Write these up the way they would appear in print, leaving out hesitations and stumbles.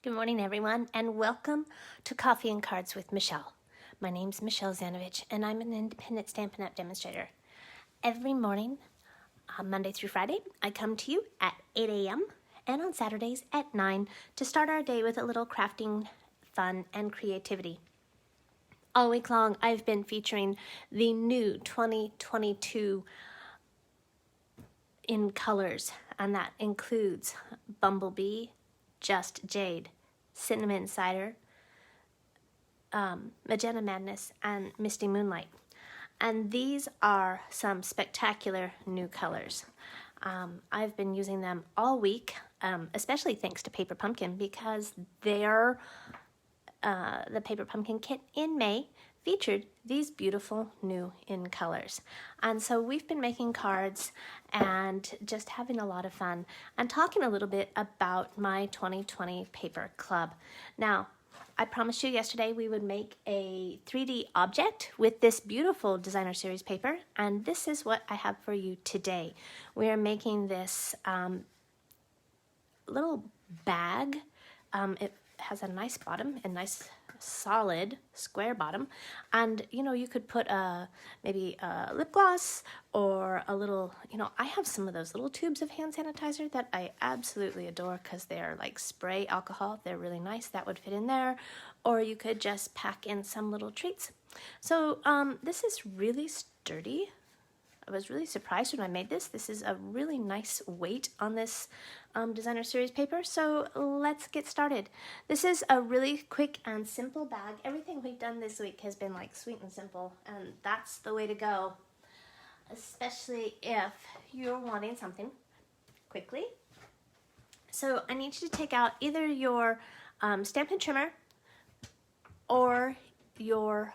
Good morning, everyone, and welcome to Coffee and Cards with Michelle. My name's Michelle Zanovich, and I'm an independent Stampin' Up! Demonstrator. Every morning, Monday through Friday, I come to you at 8 a.m. and on Saturdays at 9 to start our day with a little crafting, fun, and creativity. All week long, I've been featuring the new 2022 in colors, and that includes Bumblebee, Just Jade, Cinnamon Cider, Magenta Madness, and Misty Moonlight. And these are some spectacular new colors. I've been using them all week, especially thanks to Paper Pumpkin, because the Paper Pumpkin kit in May featured these beautiful new in colors. And so we've been making cards and just having a lot of fun and talking a little bit about my 2020 paper club. Now, I promised you yesterday we would make a 3D object with this beautiful designer series paper, and this is what I have for you today. We are making this little bag. It has a nice bottom, a nice solid square bottom, and you could put maybe a lip gloss or a little, I have some of those little tubes of hand sanitizer that I absolutely adore because they're like spray alcohol. They're really nice. That would fit in there. Or you could just pack in some little treats. So this is really sturdy. I was really surprised when I made this. This is a really nice weight on this designer series paper. So let's get started. This is a really quick and simple bag. Everything we've done this week has been like sweet and simple, and that's the way to go, especially if you're wanting something quickly. So I need you to take out either your Stampin' Trimmer or your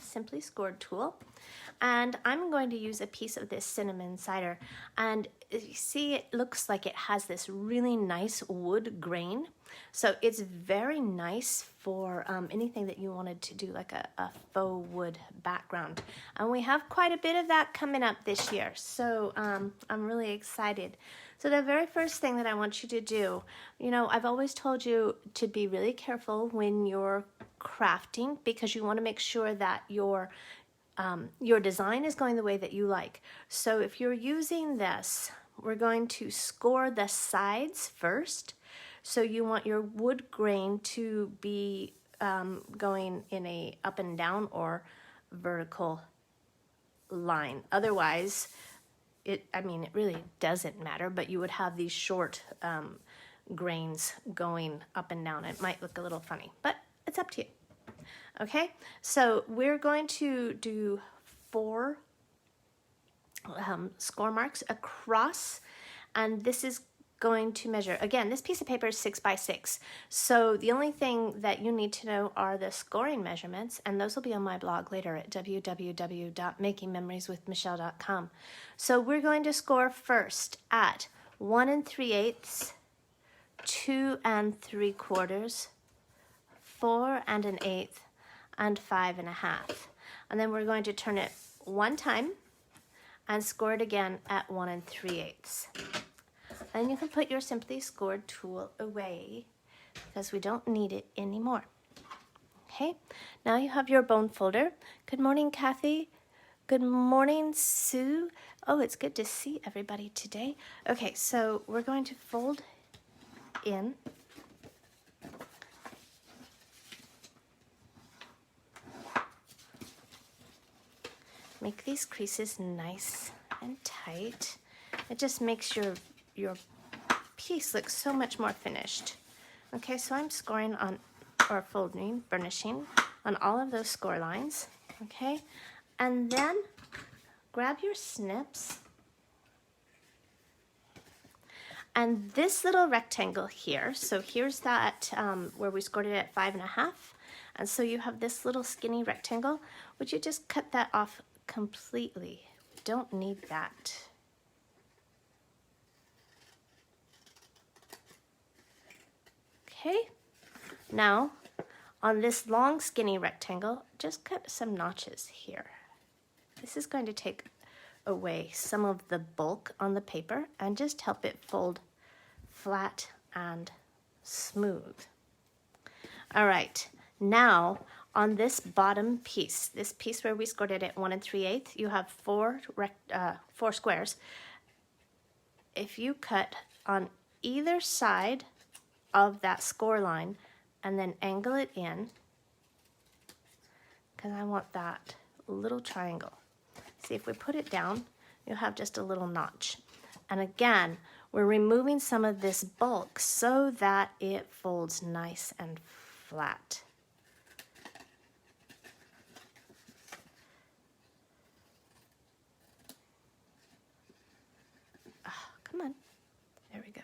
Simply Scored tool. And I'm going to use a piece of this cinnamon cider. And you see, it looks like it has this really nice wood grain. So it's very nice for anything that you wanted to do, like a faux wood background. And we have quite a bit of that coming up this year. So I'm really excited. So the very first thing that I want you to do, I've always told you to be really careful when you're crafting, because you want to make sure that your design is going the way that you like. So if you're using this, we're going to score the sides first. So you want your wood grain to be going in a up and down or vertical line. Otherwise, it really doesn't matter, but you would have these short grains going up and down. It might look a little funny, but it's up to you. Okay, so we're going to do 4 score marks across, and this is going to measure, again, this piece of paper is 6 by 6. So the only thing that you need to know are the scoring measurements, and those will be on my blog later at www.makingmemorieswithmichelle.com. So we're going to score first at 1 3/8, 2 3/4, 4 1/8, and 5 1/2. And then we're going to turn it one time and score it again at 1 3/8. Then you can put your Simply Scored tool away because we don't need it anymore. Okay, now you have your bone folder. Good morning, Kathy. Good morning, Sue. Oh, it's good to see everybody today. Okay, so we're going to fold in. Make these creases nice and tight. It just makes your piece look so much more finished. Okay, so I'm scoring on, or folding, burnishing on all of those score lines. Okay, and then grab your snips. And this little rectangle here, so here's that where we scored it at 5 1/2. And so you have this little skinny rectangle. Would you just cut that off completely? We don't need that. Okay, now on this long skinny rectangle, just cut some notches here. This is going to take away some of the bulk on the paper and just help it fold flat and smooth. All right, now on this bottom piece, this piece where we scored it at 1 3/8, you have four squares. If you cut on either side of that score line and then angle it in, because I want that little triangle. See, if we put it down, you'll have just a little notch. And again, we're removing some of this bulk so that it folds nice and flat. Oh, come on. There we go.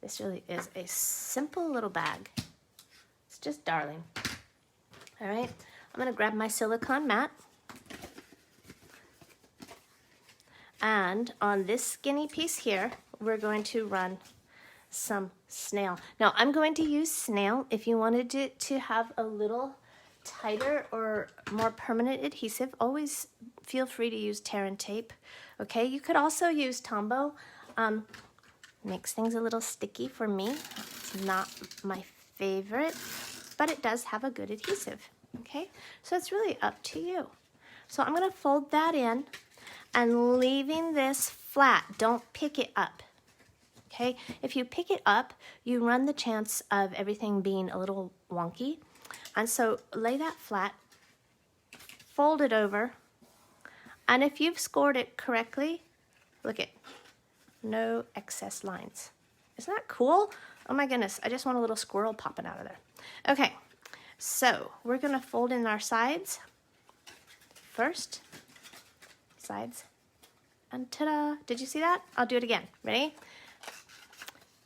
This really is a simple little bag. It's just darling. All right, I'm gonna grab my silicone mat. And on this skinny piece here, we're going to run some snail. Now I'm going to use snail. If you wanted it to have a little tighter or more permanent adhesive, always feel free to use tear and tape. Okay, you could also use Tombow. Makes things a little sticky for me. It's not my favorite, but it does have a good adhesive. Okay, so it's really up to you. So I'm gonna fold that in and leaving this flat. Don't pick it up. Okay, if you pick it up, you run the chance of everything being a little wonky. And so lay that flat, fold it over, and if you've scored it correctly, look at, no excess lines. Isn't that cool? Oh my goodness, I just want a little squirrel popping out of there. Okay, so we're gonna fold in our sides first. Sides, and ta-da! Did you see that? I'll do it again. Ready?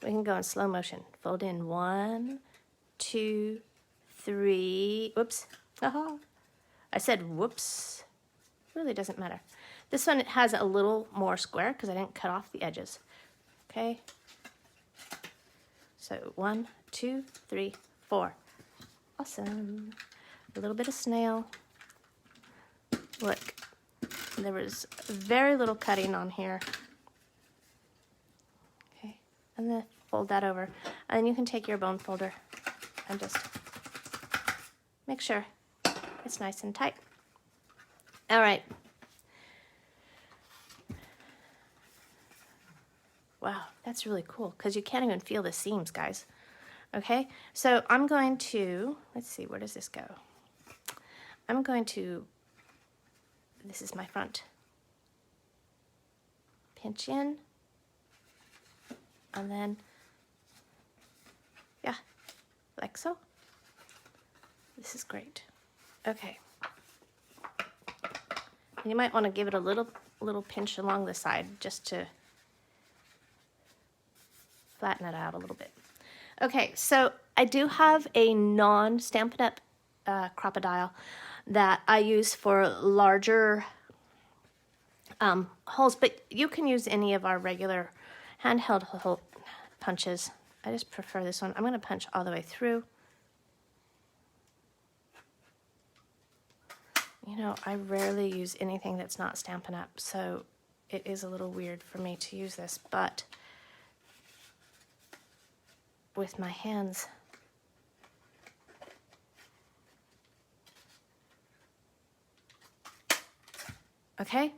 We can go in slow motion. Fold in 1, 2, 3. Whoops. I said whoops. Really doesn't matter. This one, it has a little more square because I didn't cut off the edges. Okay. So 1, 2, 3, 4. Awesome. A little bit of snail. Look, there was very little cutting on here. Okay, and then fold that over. And then you can take your bone folder and just make sure it's nice and tight. All right. Wow, that's really cool because you can't even feel the seams, guys. Okay, so I'm going to, let's see, where does this go? I'm going to, this is my front. Pinch in, and then, yeah, like so. This is great. Okay. And you might want to give it a little pinch along the side just to flatten it out a little bit. Okay, so I do have a non-Stampin' Up! Crocodile that I use for larger holes, but you can use any of our regular handheld hole punches. I just prefer this one. I'm going to punch all the way through. You know, I rarely use anything that's not Stampin' Up!, so it is a little weird for me to use this, but with my hands, okay?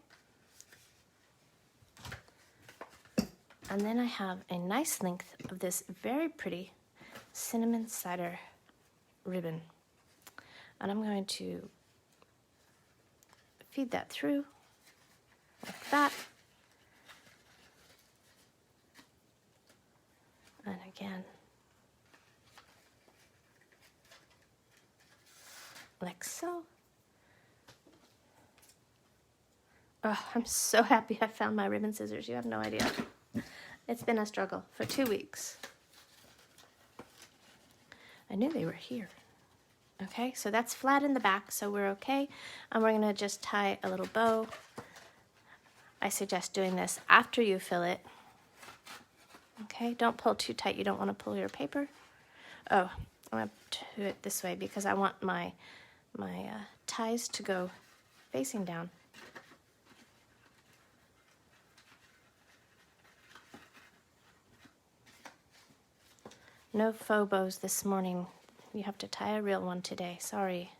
And then I have a nice length of this very pretty cinnamon cider ribbon. And I'm going to feed that through like that. And again, like so. Oh, I'm so happy I found my ribbon scissors. You have no idea. It's been a struggle for 2 weeks. I knew they were here. Okay, so that's flat in the back, so we're okay. And we're gonna just tie a little bow. I suggest doing this after you fill it. Okay, don't pull too tight. You don't want to pull your paper. Oh, I'm gonna do it this way because I want my ties to go facing down. No faux bows this morning. You have to tie a real one today. Sorry.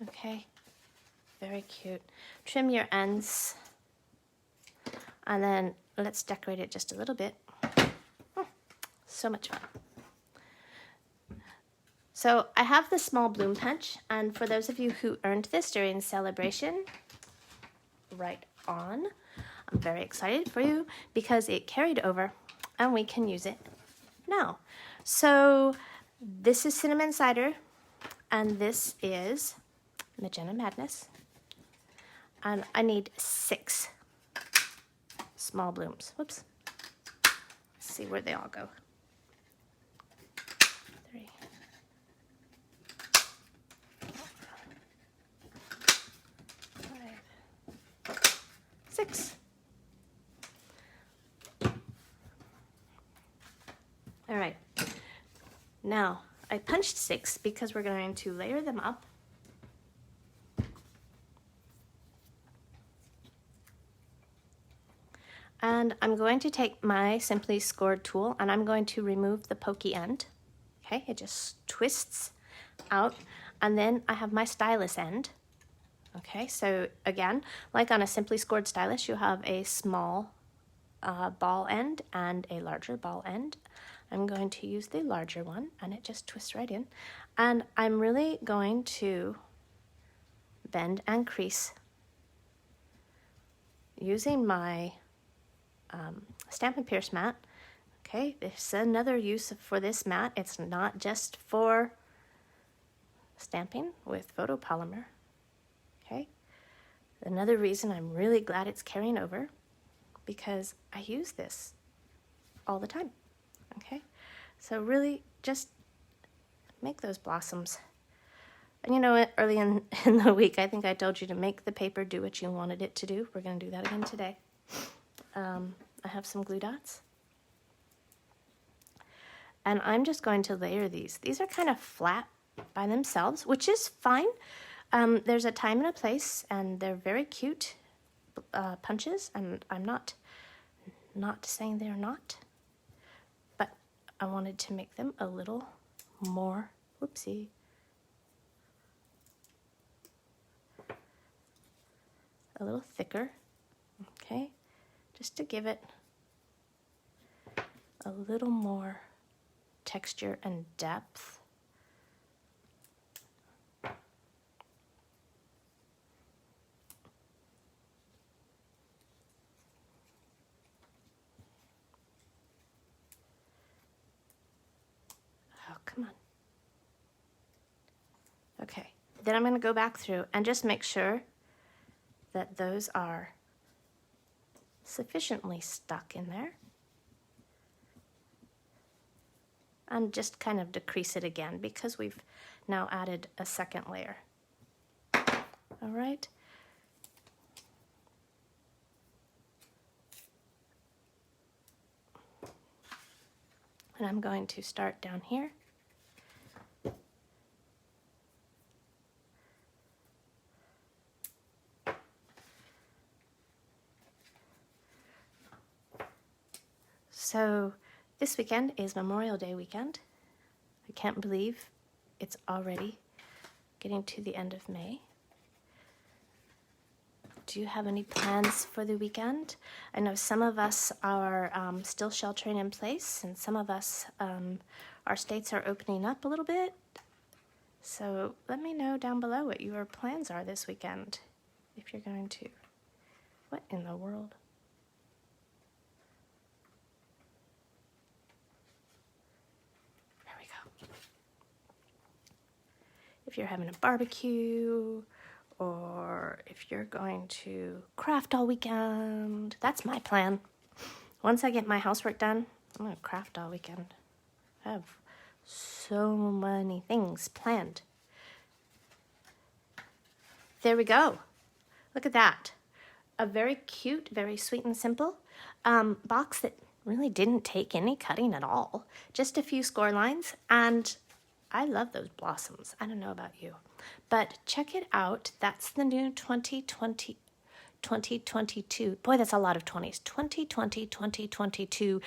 Okay. Very cute. Trim your ends. And then let's decorate it just a little bit. So much fun. So I have the small bloom punch, and for those of you who earned this during celebration, right on. I'm very excited for you because it carried over and we can use it now. So this is Cinnamon Cider and this is Magenta Madness. And I need 6 small blooms. Whoops. Let's see where they all go. 3, 5, 6. All right. Now, I punched 6 because we're going to layer them up. And I'm going to take my Simply Scored tool and I'm going to remove the pokey end. Okay, it just twists out. And then I have my stylus end. Okay, so again, like on a Simply Scored stylus, you have a small ball end and a larger ball end. I'm going to use the larger one and it just twists right in. And I'm really going to bend and crease using my Stamp and Pierce mat. Okay, there's another use for this mat. It's not just for stamping with photopolymer. Okay, another reason I'm really glad it's carrying over because I use this all the time. Okay, so really just make those blossoms. And you know what, early in the week, I think I told you to make the paper do what you wanted it to do. We're going to do that again today. I have some glue dots. And I'm just going to layer these. These are kind of flat by themselves, which is fine. There's a time and a place, and they're very cute punches, and I'm not saying they're not, but I wanted to make them a little more, whoopsie, a little thicker, okay, just to give it a little more texture and depth. Oh, come on. Okay, then I'm going to go back through and just make sure that those are sufficiently stuck in there. And just kind of decrease it again because we've now added a second layer. All right. And I'm going to start down here. So this weekend is Memorial Day weekend. I can't believe it's already getting to the end of May. Do you have any plans for the weekend? I know some of us are still sheltering in place, and some of us, our states are opening up a little bit. So let me know down below what your plans are this weekend, if you're going to. What in the world? If you're having a barbecue, or if you're going to craft all weekend. That's my plan. Once I get my housework done, I'm going to craft all weekend. I have so many things planned. There we go. Look at that. A very cute, very sweet and simple box that really didn't take any cutting at all. Just a few score lines, and I love those blossoms. I don't know about you, but check it out. That's the new 2022. Boy, that's a lot of 20s. 2020, 2022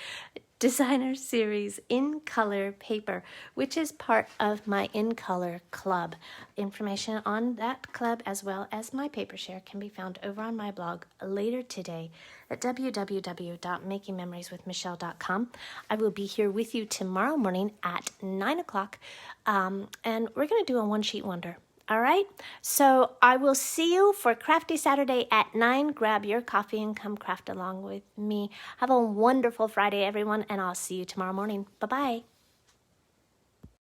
designer series in color paper, which is part of my In Color Club. Information on that club as well as my paper share can be found over on my blog later today at www.makingmemorieswithmichelle.com. I will be here with you tomorrow morning at 9 o'clock, and we're going to do a one-sheet wonder. All right, so I will see you for Crafty Saturday at 9. Grab your coffee and come craft along with me. Have a wonderful Friday, everyone, and I'll see you tomorrow morning. Bye-bye.